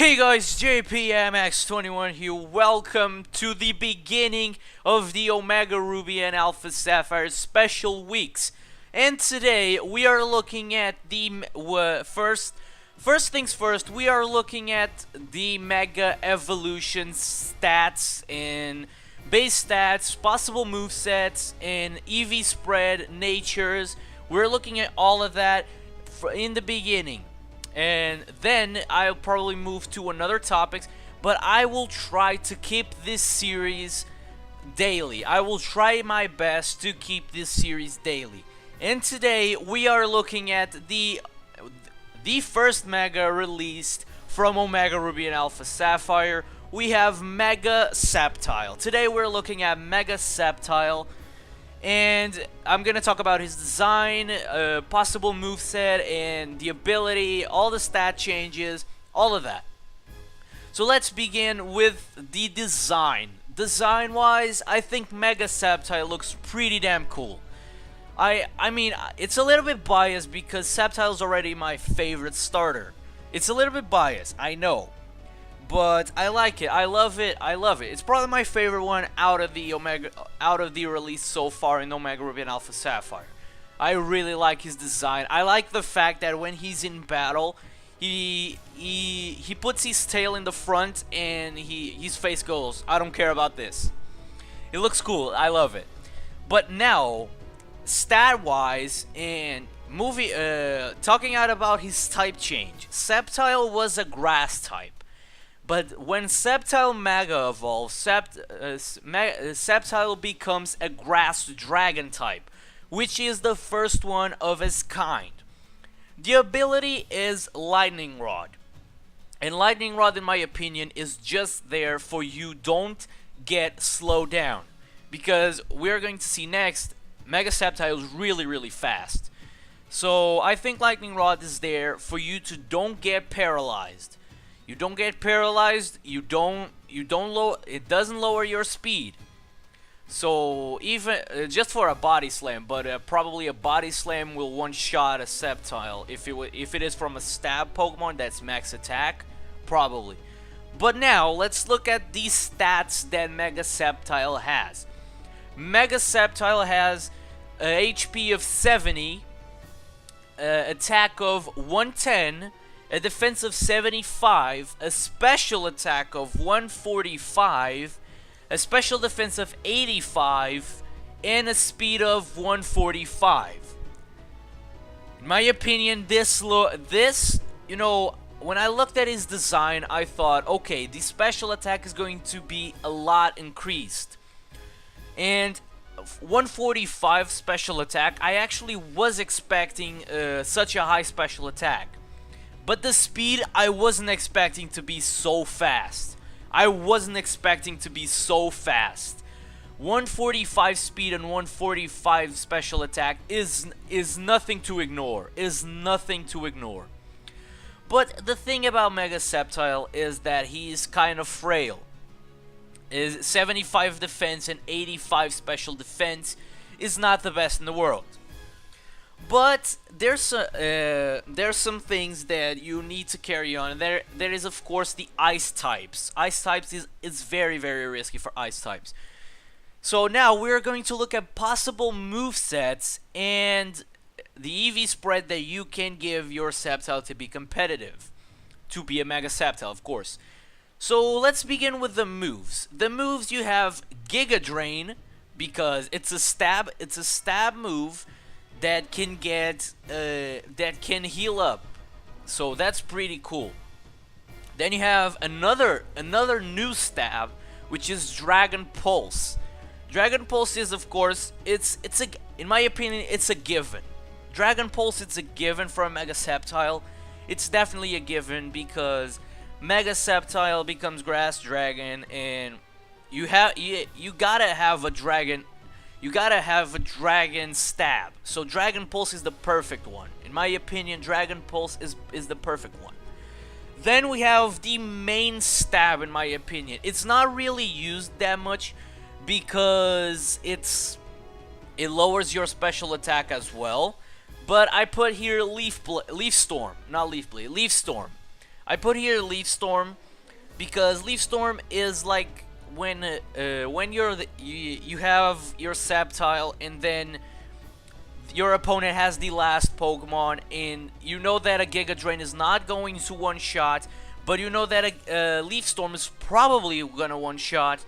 Hey guys, JPMX21 here. Welcome to the beginning of the Omega Ruby and Alpha Sapphire special weeks. And today we are looking at the first things first. We are looking at the Mega Evolution stats and base stats, possible movesets, and EV spread, natures. We're looking at all of that in the beginning. And then I'll probably move to another topics, but I will try to keep this series daily. I will try my best to keep this series daily. And today we are looking at the first Mega released from Omega Ruby and Alpha Sapphire. We have Mega Sceptile. Today we're looking at Mega Sceptile. And I'm gonna talk about his design, possible moveset, and the ability, all the stat changes, all of that. So let's begin with the design. Design-wise, I think Mega Sceptile looks pretty damn cool. I mean, it's a little bit biased because Sceptile's already my favorite starter. It's a little bit biased, I know. But I like it. I love it. I love it. It's probably my favorite one out of the release so far in Omega Ruby and Alpha Sapphire. I really like his design. I like the fact that when he's in battle, he puts his tail in the front and his face goes, "I don't care about this." It looks cool. I love it. But now, stat-wise and talking out about his type change, Sceptile was a grass type. But when Sceptile Mega evolves, Sceptile becomes a grass dragon type, which is the first one of its kind. The ability is Lightning Rod. And Lightning Rod, in my opinion, is just there for you don't get slowed down. Because we're going to see next, Mega Sceptile is really fast. So I think Lightning Rod is there for you to don't get paralyzed. You don't get paralyzed, it doesn't lower your speed. So even just for a body slam, but probably a body slam will one-shot a Sceptile. If it is from a stab Pokemon that's max attack, probably. But now let's look at these stats that Mega Sceptile has. Mega Sceptile has a HP of 70, attack of 110, a defense of 75, a special attack of 145, a special defense of 85, and a speed of 145. In my opinion, you know, when I looked at his design, I thought, okay, the special attack is going to be a lot increased. And 145 special attack, I actually was expecting such a high special attack. But the speed, I wasn't expecting to be so fast. 145 speed and 145 special attack is nothing to ignore. But the thing about Mega Sceptile is that he's kind of frail. Is 75 defense and 85 special defense is not the best in the world. But there's some things that you need to carry on. There is of course the ice types. Ice types is very risky for ice types. So now we're going to look at possible movesets and the EV spread that you can give your Sceptile to be competitive, to be a Mega Sceptile, of course. So let's begin with the moves. The moves, you have Giga Drain, because it's a stab move that can heal up, so that's pretty cool. Then you have another new stab, which is Dragon Pulse. Dragon Pulse is, of course, in my opinion, it's a given. Dragon Pulse, it's a given for a Mega Sceptile. It's definitely a given because Mega Sceptile becomes Grass Dragon, and you gotta have a dragon. You gotta have a dragon stab. So Dragon Pulse is the perfect one. In my opinion, Dragon Pulse is the perfect one. Then we have the main stab, in my opinion. It's not really used that much because it lowers your special attack as well. But I put here Leaf Storm, not Leaf Blade, Leaf Storm. I put here Leaf Storm because Leaf Storm is like when you have your Sceptile and then your opponent has the last Pokemon, and you know that a Giga Drain is not going to one-shot, but you know that a Leaf Storm is probably gonna one-shot,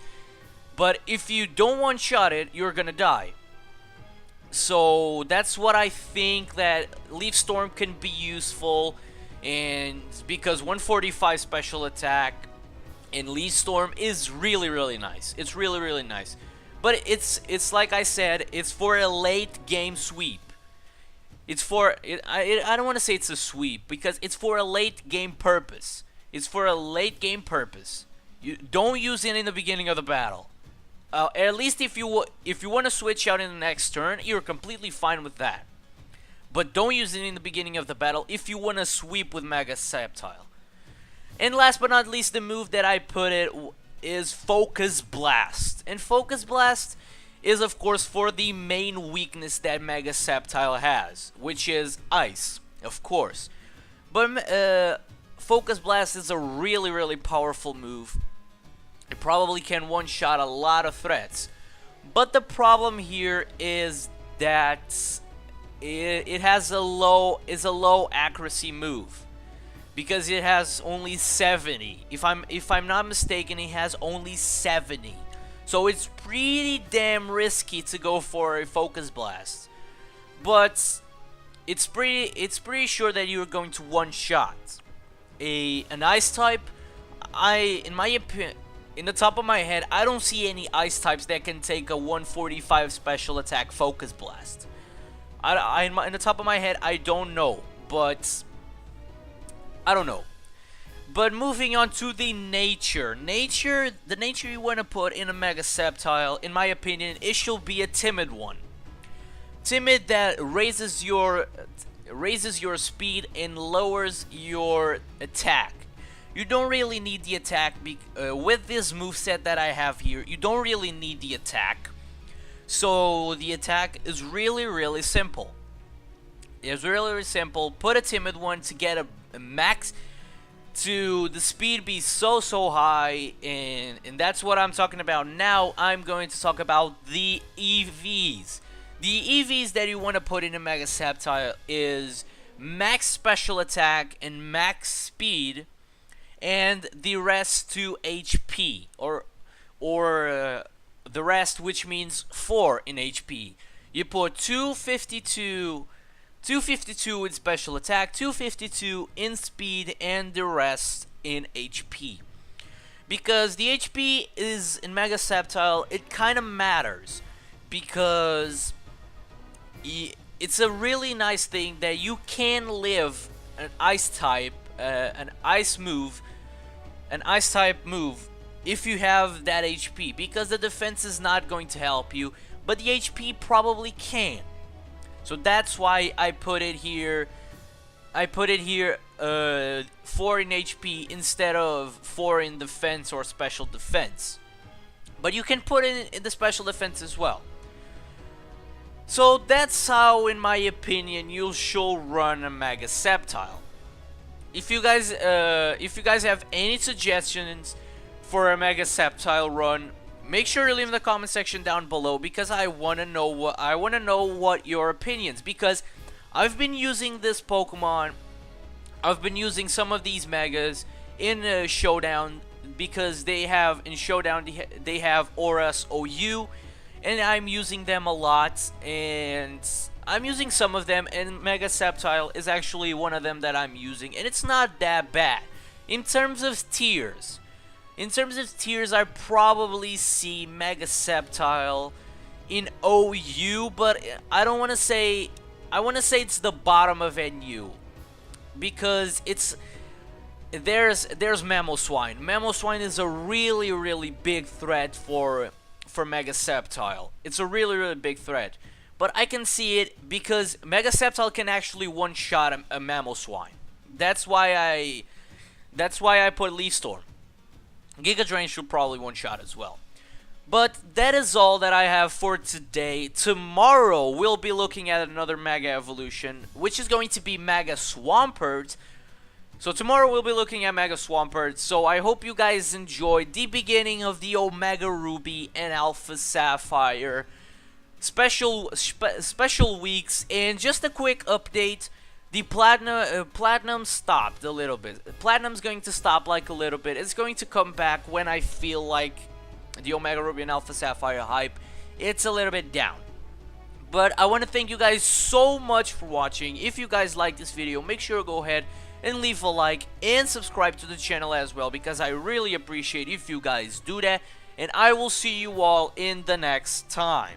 but if you don't one-shot it, you're gonna die. So that's what I think that Leaf Storm can be useful, and because 145 special attack in Leaf Storm is really nice. It's really nice. But it's like I said, it's for a late game sweep. It's for I don't want to say it's a sweep because it's for a late game purpose. It's for a late game purpose. You don't use it in the beginning of the battle. At least if you want to switch out in the next turn, you're completely fine with that. But don't use it in the beginning of the battle if you want to sweep with Mega Sceptile. And last but not least, the move that I put it is Focus Blast. And Focus Blast is of course for the main weakness that Mega Sceptile has, which is Ice, of course. But Focus Blast is a really powerful move. It probably can one-shot a lot of threats. But the problem here is that it has a low accuracy move. Because it has only 70. If I'm not mistaken, it has only 70. So it's pretty damn risky to go for a Focus Blast. But it's pretty sure that you're going to one-shot an Ice type. In my opinion, in the top of my head, I don't see any Ice types that can take a 145 special attack Focus Blast. In the top of my head, I don't know, but I don't know. But moving on to the nature. The nature you want to put in a Mega Sceptile, in my opinion, it should be a timid one. Timid that raises your speed and lowers your attack. You don't really need the attack with this moveset that I have here. You don't really need the attack. So the attack is really simple. It's really simple. Put a timid one to get a max to the speed be so high, and that's what I'm talking about. Now I'm going to talk about the EVs. The EVs that you want to put in a Mega Sceptile is max special attack and max speed, and the rest to HP, or the rest, which means 4 in HP. You put 252 in special attack, 252 in speed, and the rest in HP. Because the HP is, in Mega Sceptile, it kind of matters. Because it's a really nice thing that you can live an Ice type, an Ice type move, if you have that HP. Because the defense is not going to help you, but the HP probably can. So that's why I put it here. I put it here 4 in HP instead of 4 in defense or special defense. But you can put it in the special defense as well. So that's how, in my opinion, you should run a Mega Sceptile. If you guys have any suggestions for a Mega Sceptile run, make sure to leave in the comment section down below, because I want to know what your opinions. Because I've been using this Pokemon, I've been using some of these Megas in Showdown, because they have Auras OU, and I'm using them a lot, and I'm using some of them, and Mega Sceptile is actually one of them that I'm using, and it's not that bad. In terms of tiers, I probably see Mega Sceptile in OU, but I want to say it's the bottom of NU, because there's Mamoswine. Mamoswine is a really big threat for Mega Sceptile. It's a really big threat. But I can see it because Mega Sceptile can actually one-shot a Mamoswine. That's why I put Leaf Storm. Giga Drain should probably one-shot as well. But that is all that I have for today. Tomorrow we'll be looking at another Mega Evolution, which is going to be Mega Swampert. So tomorrow we'll be looking at Mega Swampert. So I hope you guys enjoyed the beginning of the Omega Ruby and Alpha Sapphire special weeks. And just a quick update. The Platinum stopped a little bit. Platinum's going to stop like a little bit. It's going to come back when I feel like the Omega Ruby and Alpha Sapphire hype, it's a little bit down. But I want to thank you guys so much for watching. If you guys like this video, make sure to go ahead and leave a like and subscribe to the channel as well, because I really appreciate if you guys do that. And I will see you all in the next time.